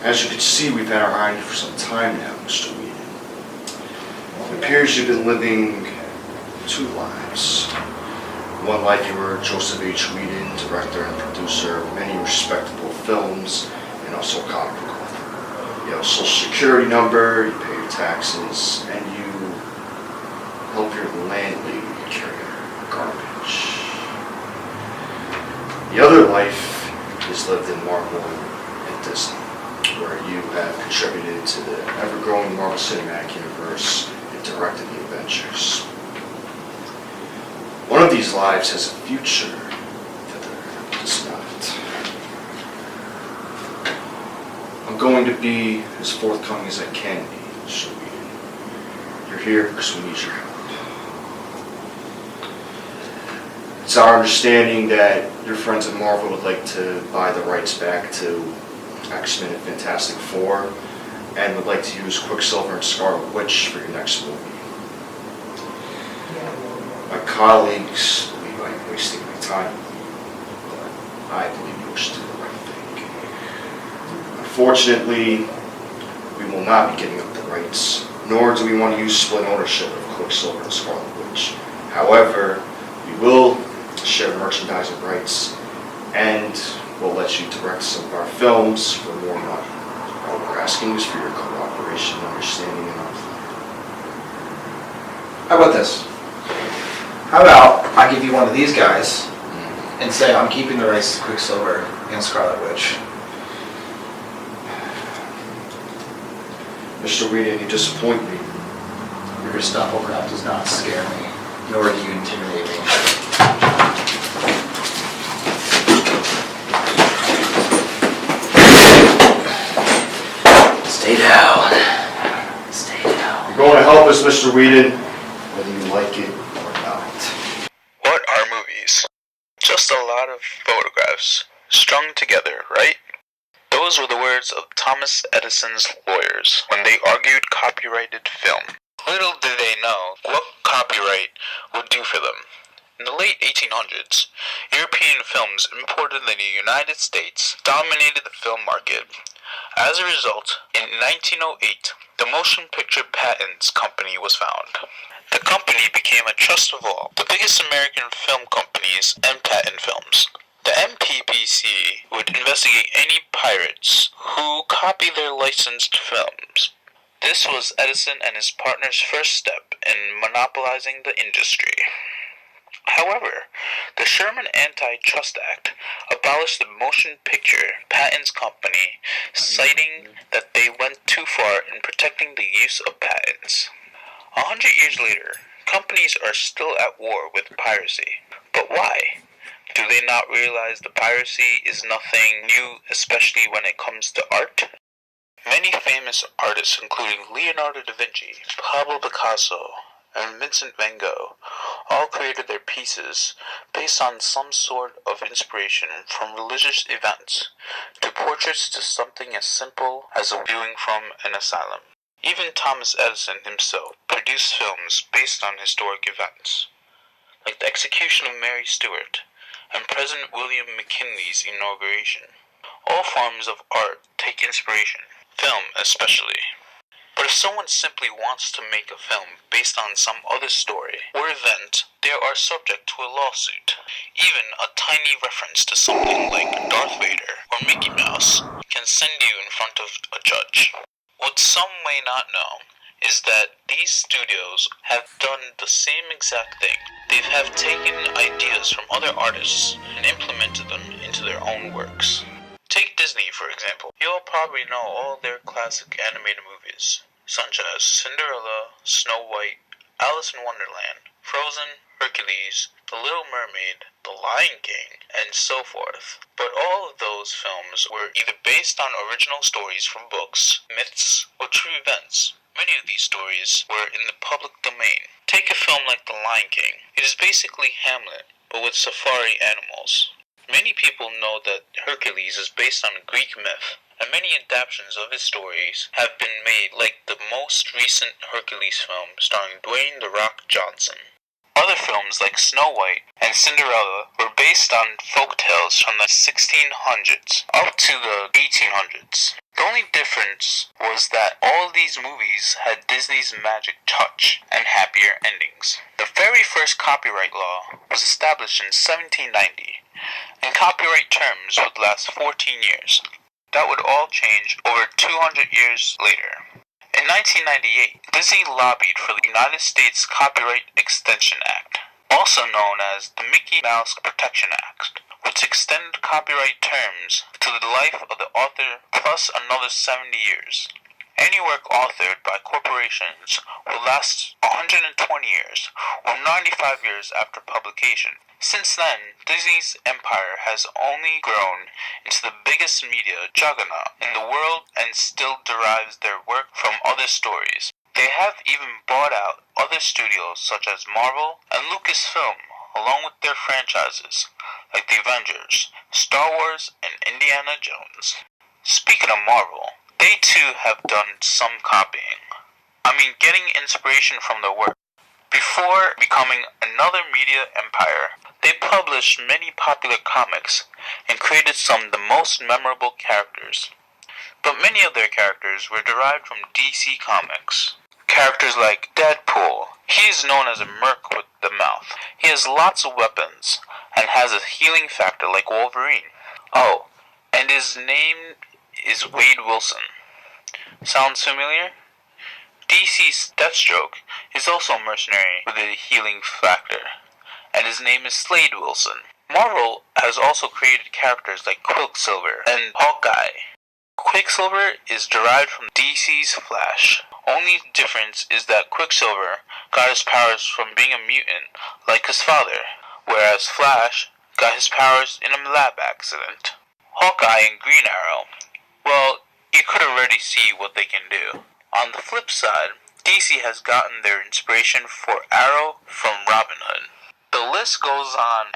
As you can see, we've had our eye on you for some time now, Mr. Whedon. It appears you've been living two lives. One life you were Joseph H. Whedon, director and producer of many respectable films, and also a comic book author. You have a social security number, you pay your taxes, and you help your landlady carry her garbage. The other life is lived in Marvel and Disney, where you have contributed to the ever-growing Marvel Cinematic Universe and directed the Avengers. One of these lives has a future, the other does not. I'm going to be as forthcoming as I can be, Mr. Whedon. You're here because we need your help. It's our understanding that your friends at Marvel would like to buy the rights back to X-Men and Fantastic Four, and would like to use Quicksilver and Scarlet Witch for your next movie. My colleagues believe I'm wasting my time, but I believe you wish to do the right thing. Unfortunately, we will not be giving up the rights, nor do we want to use split ownership of Quicksilver and Scarlet Witch. However, we will share merchandising rights, and we'll let you direct some of our films for more money. All we're asking is for your cooperation, understanding, and our plan. How about this? How about I give you one of these guys and say I'm keeping the rights to Quicksilver and Scarlet Witch? Mr. Whedon, you disappoint me. Your stufflecraft does not scare me, nor do you intimidate me. Stay down. Stay down. You're going to help us, Mr. Whedon, whether you like it or not. What are movies? Just a lot of photographs, strung together, right? Those were the words of Thomas Edison's lawyers when they argued copyrighted film. Little did they know what copyright would do for them. In the late 1800s, European films imported in the United States dominated the film market. As a result, in 1908, the Motion Picture Patents Company was found. The company became a trust of all the biggest American film companies and patent films. The MPPC would investigate any pirates who copy their licensed films. This was Edison and his partner's first step in monopolizing the industry. However, the Sherman Antitrust Act abolished the Motion Picture Patents Company, citing that they went too far in protecting the use of patents. 100 years later, companies are still at war with piracy. But why? Do they not realize the piracy is nothing new, especially when it comes to art? Many famous artists, including Leonardo da Vinci, Pablo Picasso, and Vincent van Gogh, all created their pieces based on some sort of inspiration from religious events, to portraits to something as simple as a viewing from an asylum. Even Thomas Edison himself produced films based on historic events, like the execution of Mary Stuart and President William McKinley's inauguration. All forms of art take inspiration, film especially. But if someone simply wants to make a film based on some other story or event, they are subject to a lawsuit. Even a tiny reference to something like Darth Vader or Mickey Mouse can send you in front of a judge. What some may not know is that these studios have done the same exact thing. They have taken ideas from other artists and implemented them into their own works. Take Disney, for example. You'll probably know all their classic animated movies, such as Cinderella, Snow White, Alice in Wonderland, Frozen, Hercules, The Little Mermaid, The Lion King, and so forth. But all of those films were either based on original stories from books, myths, or true events. Many of these stories were in the public domain. Take a film like The Lion King. It is basically Hamlet, but with safari animals. Many people know that Hercules is based on a Greek myth, and many adaptations of his stories have been made, like the most recent Hercules film starring Dwayne "The Rock" Johnson. Other films like Snow White and Cinderella were based on folk tales from the 1600s up to the 1800s. The only difference was that all these movies had Disney's magic touch and happier endings. The very first copyright law was established in 1790, and copyright terms would last 14 years. That would all change over 200 years later. In 1998, Disney lobbied for the United States Copyright Extension Act, also known as the Mickey Mouse Protection Act, which extended copyright terms to the life of the author plus another 70 years. Any work authored by corporations will last 120 years, or 95 years after publication. Since then, Disney's empire has only grown into the biggest media juggernaut in the world and still derives their work from other stories. They have even bought out other studios such as Marvel and Lucasfilm, along with their franchises like The Avengers, Star Wars, and Indiana Jones. Speaking of Marvel, they too have done some copying. Getting inspiration from their work. Before becoming another media empire, they published many popular comics and created some of the most memorable characters. But many of their characters were derived from DC Comics. Characters like Deadpool. He is known as a merc with the mouth. He has lots of weapons and has a healing factor like Wolverine. Oh, and his name is Wade Wilson. Sounds familiar? DC's Deathstroke is also a mercenary with a healing factor, and his name is Slade Wilson. Marvel has also created characters like Quicksilver and Hawkeye. Quicksilver is derived from DC's Flash. Only difference is that Quicksilver got his powers from being a mutant, like his father, whereas Flash got his powers in a lab accident. Hawkeye and Green Arrow. Well, you could already see what they can do. On the flip side, DC has gotten their inspiration for Arrow from Robin Hood. The list goes on,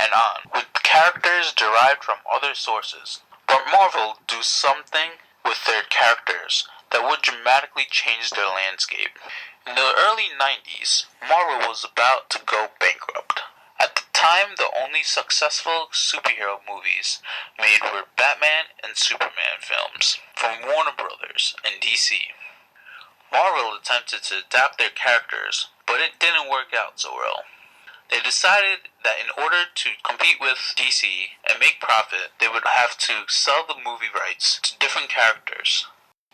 with characters derived from other sources. But Marvel do something with their characters that would dramatically change their landscape. In the early 90s, Marvel was about to go bankrupt. At the time, the only successful superhero movies made were Batman and Superman films from Warner Brothers and DC. Marvel attempted to adapt their characters, but it didn't work out so well. They decided that in order to compete with DC and make profit, they would have to sell the movie rights to different characters.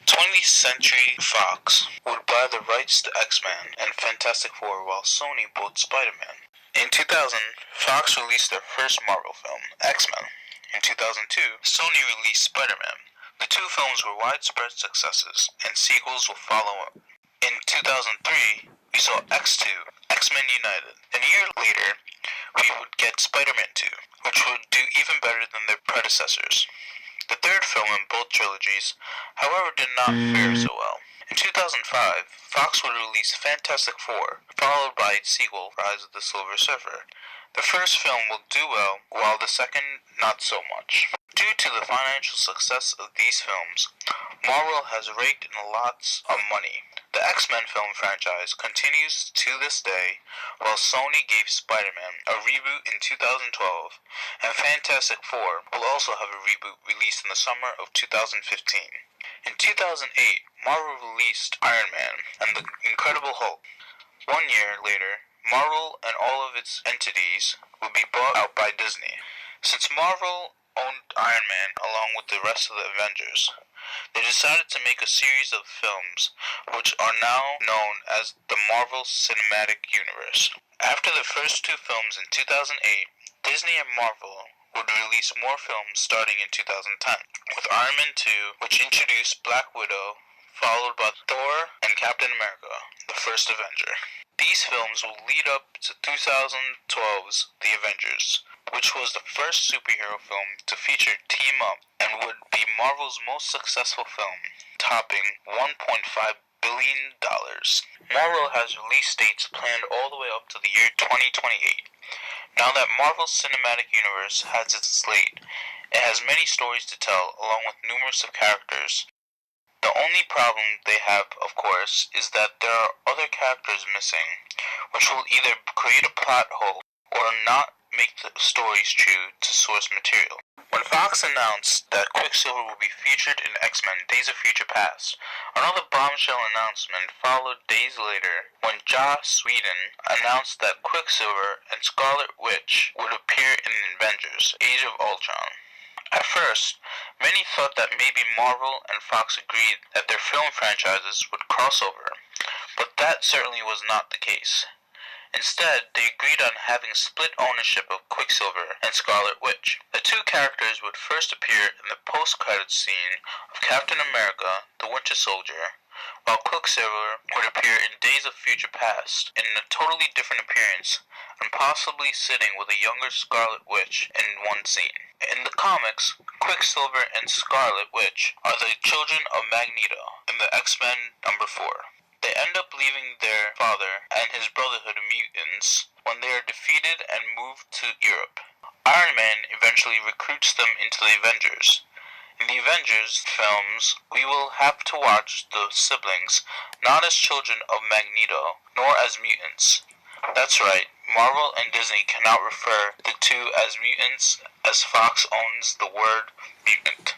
20th Century Fox would buy the rights to X-Men and Fantastic Four while Sony bought Spider-Man. In 2000, Fox released their first Marvel film, X-Men. In 2002, Sony released Spider-Man. The two films were widespread successes, and sequels will follow up. In 2003, we saw X2, X-Men United. And a year later, we would get Spider-Man 2, which would do even better than their predecessors. The third film in both trilogies, however, did not fare so well. In 2005, Fox would release Fantastic Four, followed by its sequel, Rise of the Silver Surfer. The first film will do well, while the second not so much. Due to the financial success of these films, Marvel has raked in lots of money. The X-Men film franchise continues to this day, while Sony gave Spider-Man a reboot in 2012, and Fantastic Four will also have a reboot released in the summer of 2015. In 2008, Marvel released Iron Man and the Incredible Hulk. 1 year later, Marvel and all of its entities would be bought out by Disney. Since Marvel owned Iron Man along with the rest of the Avengers, they decided to make a series of films which are now known as the Marvel Cinematic Universe. After the first two films in 2008, Disney and Marvel would release more films starting in 2010, with Iron Man 2, which introduced Black Widow, followed by Thor and Captain America, the first Avenger. These films will lead up to 2012's The Avengers, which was the first superhero film to feature Team Up and would be Marvel's most successful film, topping $1.5 billion. Marvel has release dates planned all the way up to the year 2028. Now that Marvel's Cinematic Universe has its slate, it has many stories to tell along with numerous of characters. The only problem they have, of course, is that there are other characters missing, which will either create a plot hole or not make the stories true to source material. When Fox announced that Quicksilver will be featured in X-Men Days of Future Past, another bombshell announcement followed days later when Joss Whedon announced that Quicksilver and Scarlet Witch would appear in Avengers Age of Ultron. At first, many thought that maybe Marvel and Fox agreed that their film franchises would cross over, but that certainly was not the case. Instead, they agreed on having split ownership of Quicksilver and Scarlet Witch. The two characters would first appear in the post-credits scene of Captain America, the Winter Soldier, while Quicksilver would appear in Days of Future Past in a totally different appearance and possibly sitting with a younger Scarlet Witch in one scene. In the comics, Quicksilver and Scarlet Witch are the children of Magneto in the X-Men #4. They end up leaving their father and his brotherhood of mutants when they are defeated and moved to Europe. Iron Man eventually recruits them into the Avengers. In the Avengers films, we will have to watch the siblings not as children of Magneto, nor as mutants. That's right, Marvel and Disney cannot refer the two as mutants as Fox owns the word mutant.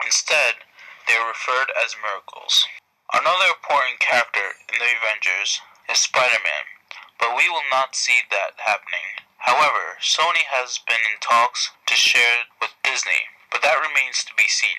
Instead, they are referred as miracles. Another important character in the Avengers is Spider-Man, but we will not see that happening. However, Sony has been in talks to share with Disney, but that remains to be seen.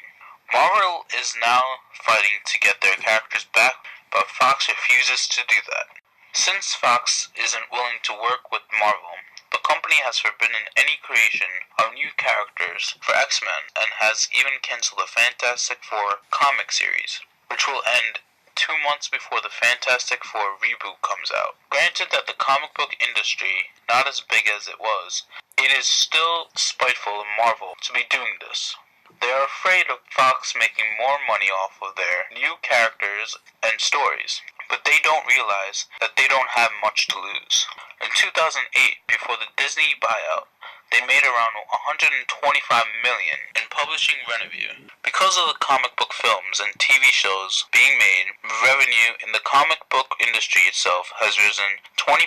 Marvel is now fighting to get their characters back, but Fox refuses to do that. Since Fox isn't willing to work with Marvel, the company has forbidden any creation of new characters for X-Men and has even canceled the Fantastic Four comic series, which will end 2 months before the Fantastic Four reboot comes out. Granted that the comic book industry, not as big as it was, it is still spiteful of Marvel to be doing this. They are afraid of Fox making more money off of their new characters and stories, but they don't realize that they don't have much to lose. In 2008, before the Disney buyout, they made around $125 million in publishing revenue. Because of the comic book films and TV shows being made, revenue in the comic book industry itself has risen 20%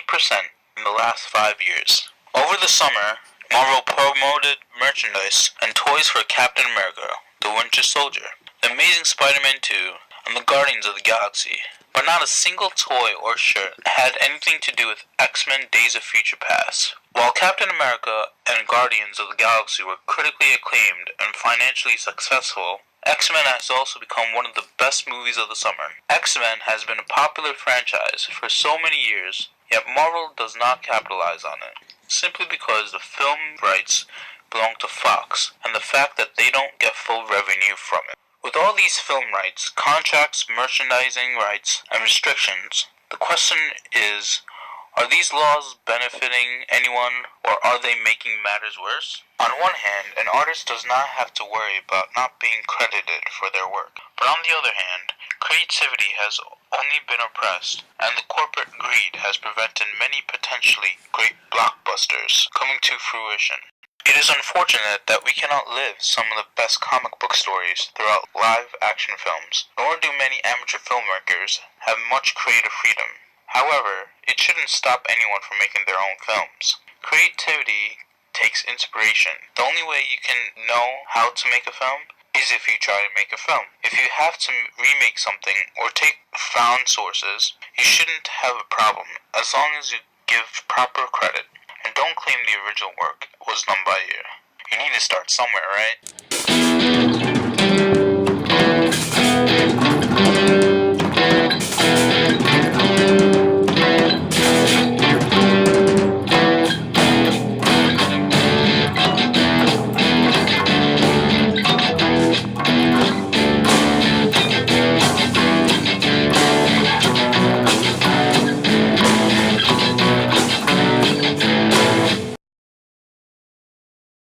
in the last 5 years. Over the summer, Marvel promoted merchandise and toys for Captain America, the Winter Soldier, The Amazing Spider-Man 2, and the Guardians of the Galaxy. But not a single toy or shirt had anything to do with X-Men Days of Future Past. While Captain America and Guardians of the Galaxy were critically acclaimed and financially successful, X-Men has also become one of the best movies of the summer. X-Men has been a popular franchise for so many years, yet Marvel does not capitalize on it, simply because the film rights belong to Fox and the fact that they don't get full revenue from it. With all these film rights, contracts, merchandising rights, and restrictions, the question is, are these laws benefiting anyone, or are they making matters worse? On one hand, an artist does not have to worry about not being credited for their work. But on the other hand, creativity has only been oppressed, and the corporate greed has prevented many potentially great blockbusters coming to fruition. It is unfortunate that we cannot live some of the best comic book stories throughout live action films, nor do many amateur filmmakers have much creative freedom. However, it shouldn't stop anyone from making their own films. Creativity takes inspiration. The only way you can know how to make a film is if you try to make a film. If you have to remake something or take found sources, you shouldn't have a problem as long as you give proper credit. And don't claim the original work was done by you. You need to start somewhere, right?